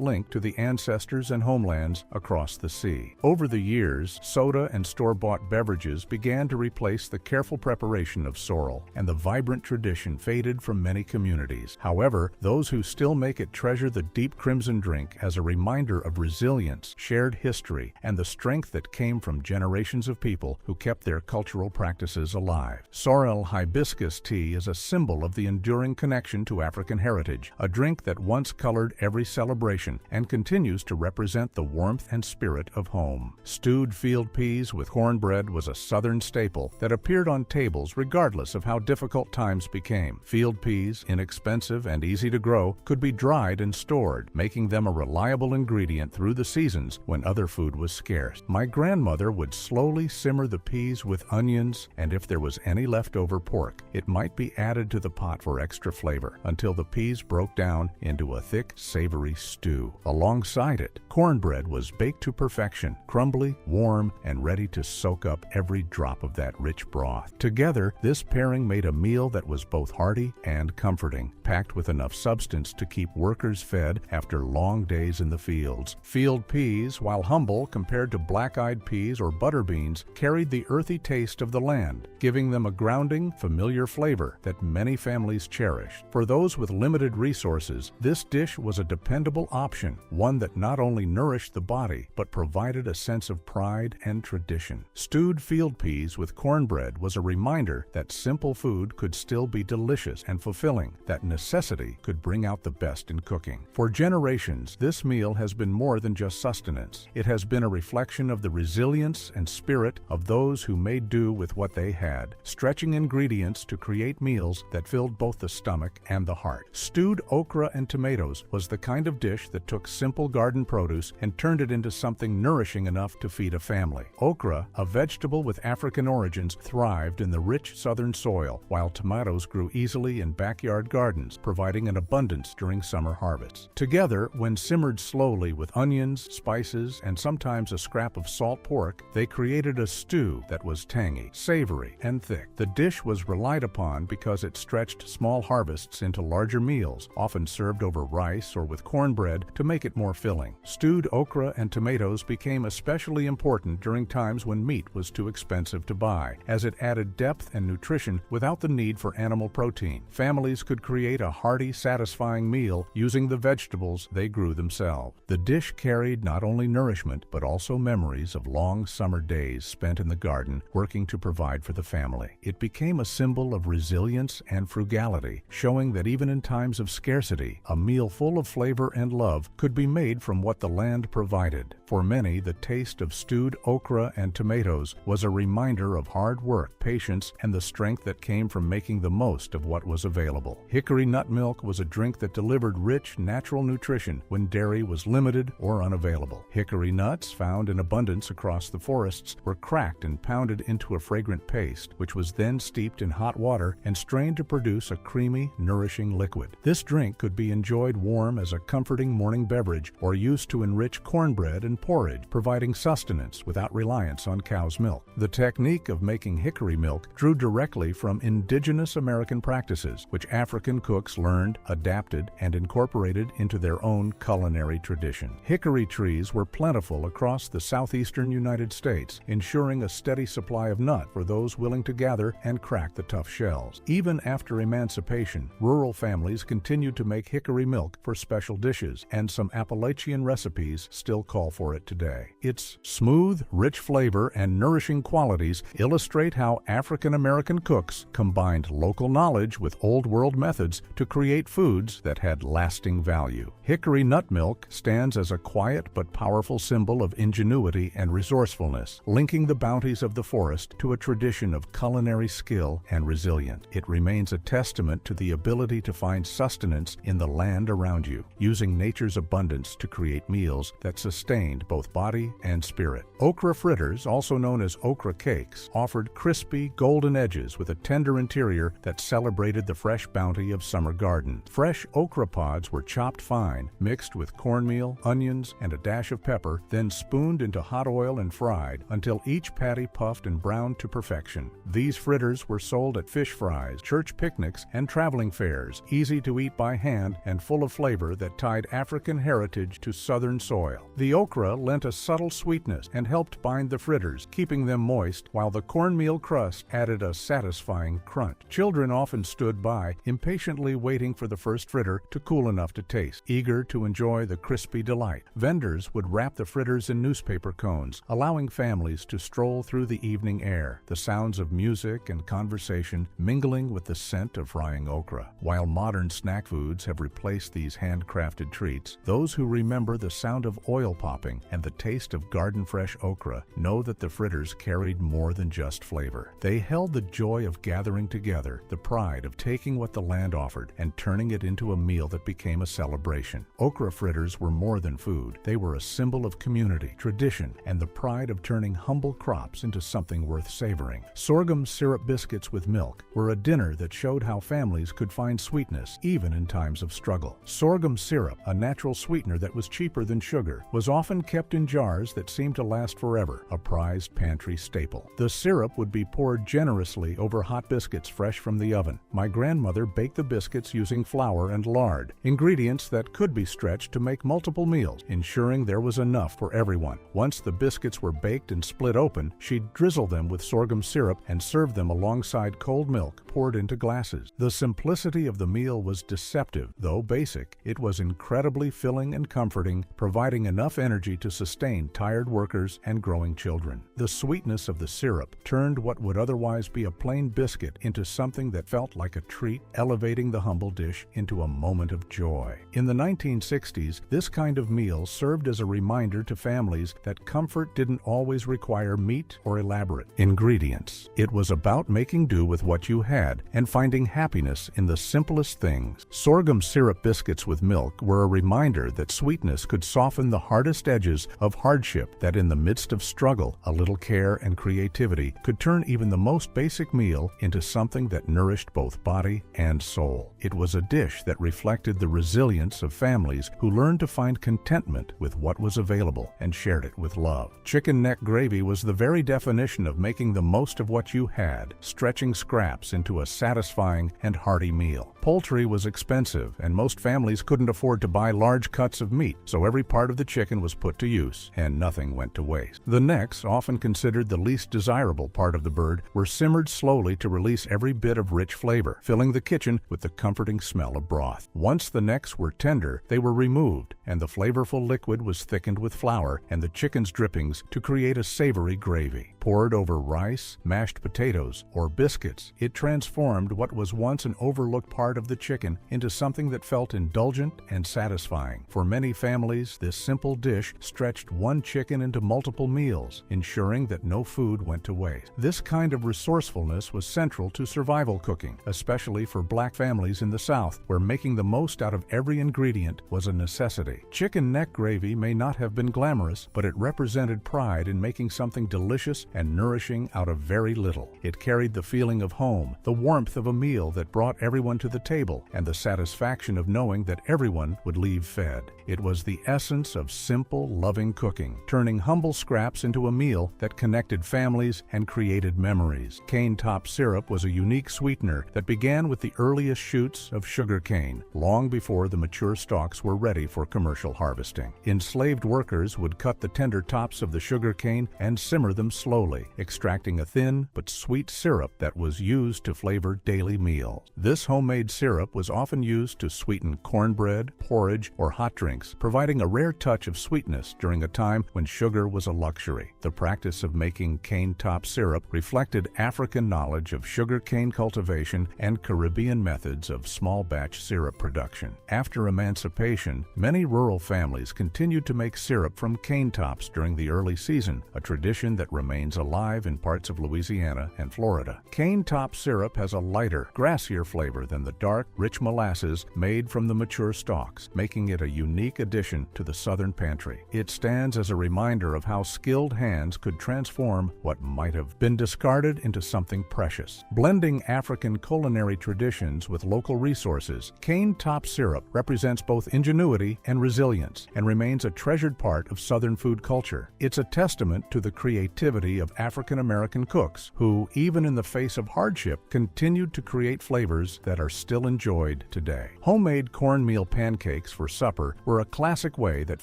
link to the ancestors and homelands across the sea. Over the years, soda and store-bought beverages began to replace the careful preparation of sorrel, and the vibrant tradition faded from many communities. However, those who still make it treasure the deep crimson drink as a reminder of resilience, shared history, and the strength that came from generations of people who kept their cultural practices alive. Sorrel hibiscus tea is a symbol of the enduring connection to African heritage, a drink that once colored every celebration and continues to represent the warmth and spirit of home. Stewed field peas with cornbread was a Southern staple that appeared on tables regardless of how difficult times became. Field peas, inexpensive and easy to grow, could be dried and stored, making them a reliable ingredient through the seasons when other food was scarce. My grandmother would slowly simmer the peas with onions, and if there was any leftover pork, it might be added to the pot for extra flavor until the peas broke down into a thick, savory stew. Alongside it, cornbread was baked to perfection, crumbly, warm, and ready to soak up every drop of that rich broth. Together, this pairing made a meal that was both hearty and comforting, packed with enough substance to keep workers fed after long days in the fields. Field peas, while humble compared to black-eyed peas or butter beans, carried the earthy taste of the land, giving them a grounding, familiar flavor that many families cherished. For those with limited resources, this dish was a dependable option, one that not only nourished the body, but provided a sense of pride and tradition. Stewed field peas with cornbread was a reminder that simple food could still be delicious and fulfilling, that necessity could bring out the best in cooking. For generations, this meal has been more than just sustenance. It has been a reflection of the resilience and spirit of those who made do with what they had, stretching ingredients to create meals that filled both the stomach and the heart. Stewed okra and tomatoes was the kind of dish that took simple garden produce and turned it into something nourishing enough to feed a family. Okra, a vegetable with African origins, thrived in the rich southern soil, while tomatoes grew easily in backyard gardens, providing an abundance during summer harvests. Together, when simmered slowly with onions, spices, and sometimes a scrap of salt pork, they created a stew that was tangy, savory, and thick. The dish was relied upon because it stretched small harvests into larger meals, often served over rice or with cornbread to make it more filling. Stewed okra and tomatoes became especially important during times when meat was too expensive to buy, as it added depth and nutrition without the need for animal protein. Families could create a hearty, satisfying meal using the vegetables they grew themselves. The dish carried not only nourishment, but also memories of long summer days spent in the garden working to provide for the family. It became a symbol of resilience and frugality, showing that even in times of scarcity, a meal full of flavor and love could be made from what the land provided. For many, the taste of stewed okra and tomatoes was a reminder of hard work, patience, and the strength that came from making the most of what was available. available. Hickory nut milk was a drink that delivered rich, natural nutrition when dairy was limited or unavailable. Hickory nuts, found in abundance across the forests, were cracked and pounded into a fragrant paste, which was then steeped in hot water and strained to produce a creamy, nourishing liquid. This drink could be enjoyed warm as a comforting morning beverage or used to enrich cornbread and porridge, providing sustenance without reliance on cow's milk. The technique of making hickory milk drew directly from indigenous American practices, which African cooks learned, adapted, and incorporated into their own culinary tradition. Hickory trees were plentiful across the southeastern United States, ensuring a steady supply of nut for those willing to gather and crack the tough shells. Even after emancipation, rural families continued to make hickory milk for special dishes, and some Appalachian recipes still call for it today. Its smooth, rich flavor and nourishing qualities illustrate how African American cooks combined local knowledge with Old World methods to create foods that had lasting value. Hickory nut milk stands as a quiet but powerful symbol of ingenuity and resourcefulness, linking the bounties of the forest to a tradition of culinary skill and resilience. It remains a testament to the ability to find sustenance in the land around you, using nature's abundance to create meals that sustained both body and spirit. Okra fritters, also known as okra cakes, offered crispy, golden edges with a tender interior that celebrated the fresh bounty of summer garden. Fresh okra pods were chopped fine, mixed with cornmeal, onions, and a dash of pepper, then spooned into hot oil and fried until each patty puffed and browned to perfection. These fritters were sold at fish fries, church picnics, and traveling fairs, easy to eat by hand and full of flavor that tied African heritage to southern soil. The okra lent a subtle sweetness and helped bind the fritters, keeping them moist, while the cornmeal crust added a satisfying crunch. Children often stood by, impatiently waiting for the first fritter to cool enough to taste, eager to enjoy the crispy delight. Vendors would wrap the fritters in newspaper cones, allowing families to stroll through the evening air, the sounds of music and conversation mingling with the scent of frying okra. While modern snack foods have replaced these handcrafted treats, those who remember the sound of oil popping and the taste of garden-fresh okra know that the fritters carried more than just flavor. They held the joy of gathering together, the pride of taking what the land offered and turning it into a meal that became a celebration. Okra fritters were more than food. They were a symbol of community, tradition, and the pride of turning humble crops into something worth savoring. Sorghum syrup biscuits with milk were a dinner that showed how families could find sweetness even in times of struggle. Sorghum syrup, a natural sweetener that was cheaper than sugar, was often kept in jars that seemed to last forever, a prized pantry staple. The syrup would be poured generously over hot biscuits fresh from the oven. My grandmother baked the biscuits using flour and lard, ingredients that could be stretched to make multiple meals, ensuring there was enough for everyone. Once the biscuits were baked and split open, she'd drizzle them with sorghum syrup and serve them alongside cold milk poured into glasses. The simplicity of the meal was deceptive. Though basic, it was incredibly filling and comforting, providing enough energy to sustain tired workers and growing children. The sweetness of the syrup turned what would otherwise be a plain biscuit into something that felt like a treat, elevating the humble dish into a moment of joy. In the 1960s, this kind of meal served as a reminder to families that comfort didn't always require meat or elaborate ingredients. It was about making do with what you had and finding happiness in the simplest things. Sorghum syrup biscuits with milk were a reminder that sweetness could soften the hardest edges of hardship, that in the midst of struggle, a little care and creativity could turn even the most basic meal into something that nourished both body and soul. It was a dish that reflected the resilience of families who learned to find contentment with what was available and shared it with love. Chicken neck gravy was the very definition of making the most of what you had, stretching scraps into a satisfying and hearty meal. Poultry was expensive, and most families couldn't afford to buy large cuts of meat, so every part of the chicken was put to use, and nothing went to waste. The necks, often considered the least desirable part of the bird, were simmered slowly to release every bit of rich flavor, filling the kitchen with the comforting smell of broth. Once the necks were tender, they were removed, and the flavorful liquid was thickened with flour and the chicken's drippings to create a savory gravy. Poured over rice, mashed potatoes, or biscuits, it transformed what was once an overlooked part of the chicken into something that felt indulgent and satisfying. For many families, this simple dish stretched one chicken into multiple meals, ensuring that no food went to waste. This kind of resourcefulness was central to survival cooking, especially especially for black families in the South, where making the most out of every ingredient was a necessity. Chicken neck gravy may not have been glamorous, but it represented pride in making something delicious and nourishing out of very little. It carried the feeling of home, the warmth of a meal that brought everyone to the table, and the satisfaction of knowing that everyone would leave fed. It was the essence of simple, loving cooking, turning humble scraps into a meal that connected families and created memories. Cane top syrup was a unique sweetener that began with the earliest shoots of sugar cane, long before the mature stalks were ready for commercial harvesting. Enslaved workers would cut the tender tops of the sugar cane and simmer them slowly, extracting a thin but sweet syrup that was used to flavor daily meals. This homemade syrup was often used to sweeten cornbread, porridge, or hot drinks, providing a rare touch of sweetness during a time when sugar was a luxury. The practice of making cane top syrup reflected African knowledge of sugar cane cultivation and Caribbean methods of small batch syrup production. After emancipation, many rural families continued to make syrup from cane tops during the early season, a tradition that remains alive in parts of Louisiana and Florida. Cane top syrup has a lighter, grassier flavor than the dark, rich molasses made from the mature stalks, making it a unique addition to the Southern pantry. It stands as a reminder of how skilled hands could transform what might have been discarded into something precious. Blending African culinary traditions with local resources, cane top syrup represents both ingenuity and resilience and remains a treasured part of Southern food culture. It's a testament to the creativity of African American cooks who, even in the face of hardship, continued to create flavors that are still enjoyed today. Homemade cornmeal pancakes for supper were a classic way that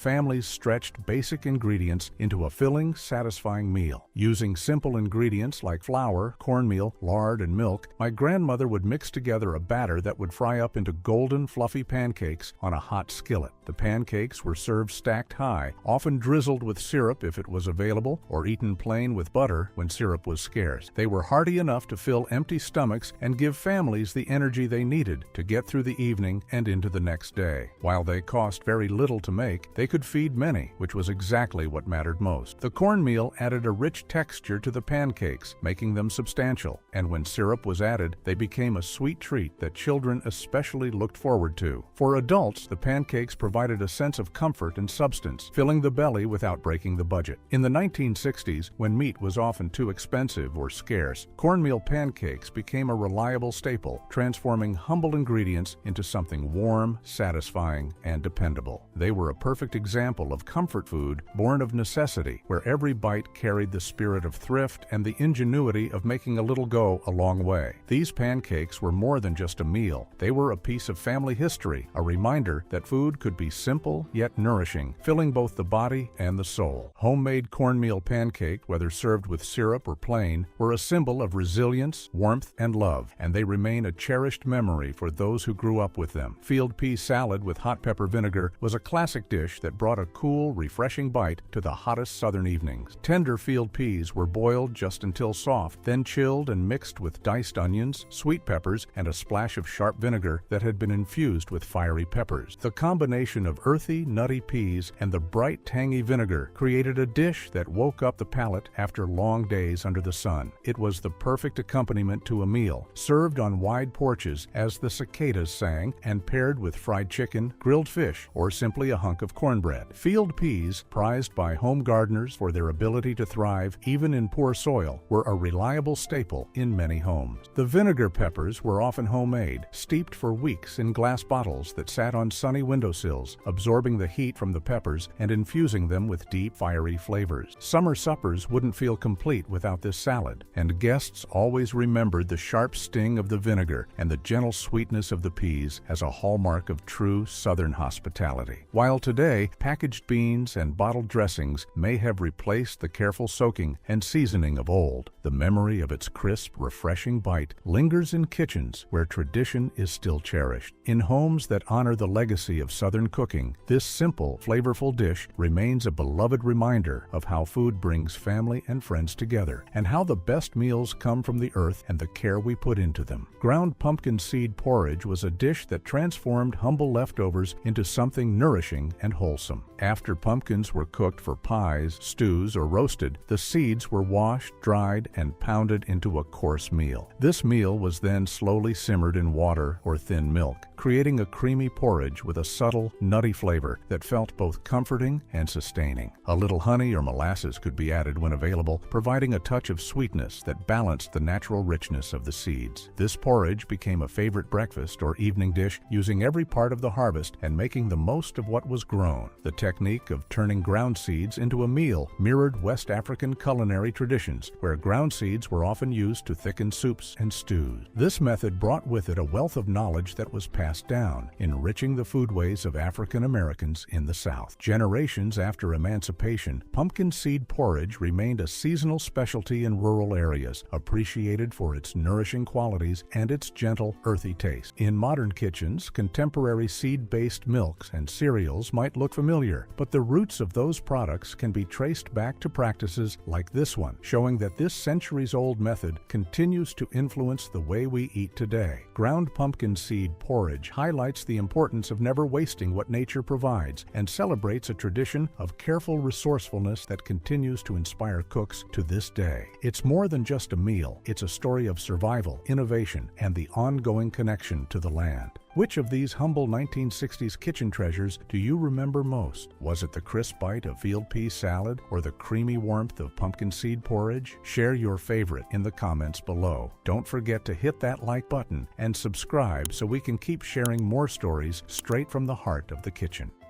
families stretched basic ingredients into a filling, satisfying meal. Using simple ingredients like flour, cornmeal, lard, and milk, my grandmother would mix together a batter that would fry up into golden, fluffy pancakes on a hot skillet. The pancakes were served stacked high, often drizzled with syrup if it was available, or eaten plain with butter when syrup was scarce. They were hearty enough to fill empty stomachs and give families the energy they needed to get through the evening and into the next day. While they cost very little to make, they could feed many, which was exactly what mattered most. The cornmeal added a rich texture to the pancakes, making them substantial, and when syrup was added, they became a sweet treat that children especially looked forward to. For adults, the pancakes provided a sense of comfort and substance, filling the belly without breaking the budget. In the 1960s, when meat was often too expensive or scarce, cornmeal pancakes became a reliable staple, transforming humble ingredients into something warm, satisfying, and dependable. They were a perfect example of comfort food born of necessity, where every bite carried the spirit of thrift and the ingenuity of making a little go a long way. These pancakes were more than just a meal. They were a piece of family history, a reminder that food could be simple yet nourishing, filling both the body and the soul. Homemade cornmeal pancake, whether served with syrup or plain, were a symbol of resilience, warmth, and love, and they remain a cherished memory for those who grew up with them. Field pea salad with hot pepper vinegar was a classic dish that brought a cool, refreshing bite to the hottest southern evenings. Tender field peas were boiled just until soft, then chilled and mixed with diced onions, sweet peppers, and a splash of sharp vinegar that had been infused with fiery peppers. The combination of earthy, nutty peas and the bright, tangy vinegar created a dish that woke up the palate after long days under the sun. It was the perfect accompaniment to a meal, served on wide porches as the cicadas sang, and paired with fried chicken, grilled fish, or simply a hunk of cornbread. Field peas, prized by home gardeners for their ability to thrive even in poor soil, were a reliable staple in many homes. The vinegar peppers were often homemade, steeped for weeks in glass bottles that sat on sunny windowsills, absorbing the heat from the peppers and infusing them with deep, fiery flavors. Summer suppers wouldn't feel complete without this salad, and guests always remembered the sharp sting of the vinegar and the gentle sweetness of the peas as a hallmark of true Southern hospitality. While today, packaged beans and bottled dressings may have replaced the careful soaking and seasoning of old, the memory of its crisp, refreshing bite lingers in kitchens where tradition is still cherished. In homes that honor the legacy of Southern cooking, this simple, flavorful dish remains a beloved reminder of how food brings family and friends together, and how the best meals come from the earth and the care we put into them. Ground pumpkin seed porridge was a dish that transformed humble leftovers into something nourishing and wholesome. After pumpkins were cooked for pies, stews, or roasted, the seeds were washed, dried, and pounded into a coarse meal. This meal was then then slowly simmered in water or thin milk, creating a creamy porridge with a subtle, nutty flavor that felt both comforting and sustaining. A little honey or molasses could be added when available, providing a touch of sweetness that balanced the natural richness of the seeds. This porridge became a favorite breakfast or evening dish, using every part of the harvest and making the most of what was grown. The technique of turning ground seeds into a meal mirrored West African culinary traditions, where ground seeds were often used to thicken soups and stews. This method brought with it a wealth of knowledge that was passed down, enriching the foodways of African Americans in the South. Generations after emancipation, pumpkin seed porridge remained a seasonal specialty in rural areas, appreciated for its nourishing qualities and its gentle, earthy taste. In modern kitchens, contemporary seed-based milks and cereals might look familiar, but the roots of those products can be traced back to practices like this one, showing that this centuries-old method continues to influence the way we eat today. Ground pumpkin seed porridge highlights the importance of never wasting what nature provides and celebrates a tradition of careful resourcefulness that continues to inspire cooks to this day. It's more than just a meal, it's a story of survival, innovation, and the ongoing connection to the land. Which of these humble 1960s kitchen treasures do you remember most? Was it the crisp bite of field pea salad or the creamy warmth of pumpkin seed porridge? Share your favorite in the comments below. Don't forget to hit that like button and subscribe so we can keep sharing more stories straight from the heart of the kitchen.